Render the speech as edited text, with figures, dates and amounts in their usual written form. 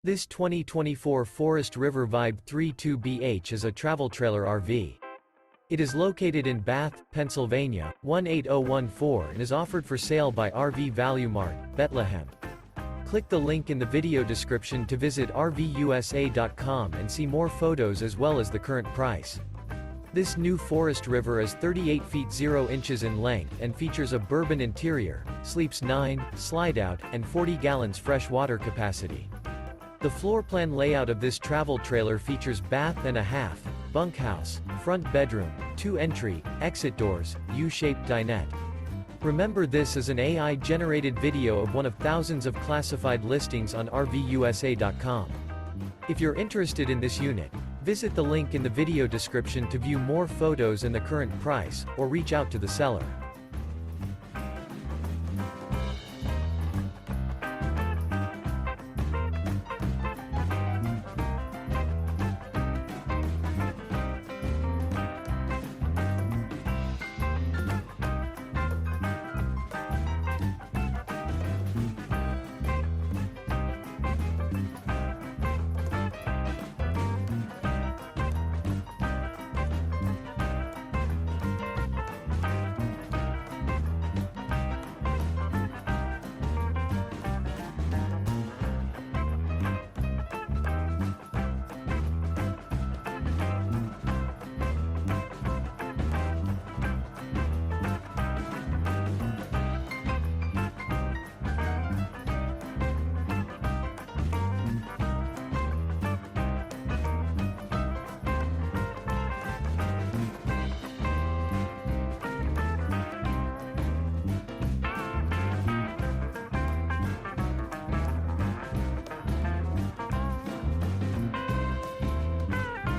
This 2024 Forest River Vibe 32BH is a travel trailer RV. It is located in Bath, Pennsylvania, 18014 and is offered for sale by RV Value Mart, Behtlehem. Click the link in the video description to visit RVUSA.com and see more photos as well as the current price. This new Forest River is 38 feet 0 inches in length and features a bourbon interior, sleeps 9, slide-out, and 40 gallons fresh water capacity. The floor plan layout of this travel trailer features bath and a half, bunkhouse, front bedroom, 2 entry, exit doors, U-shaped dinette. Remember, this is an AI-generated video of one of thousands of classified listings on RVUSA.com. If you're interested in this unit, visit the link in the video description to view more photos and the current price, or reach out to the seller.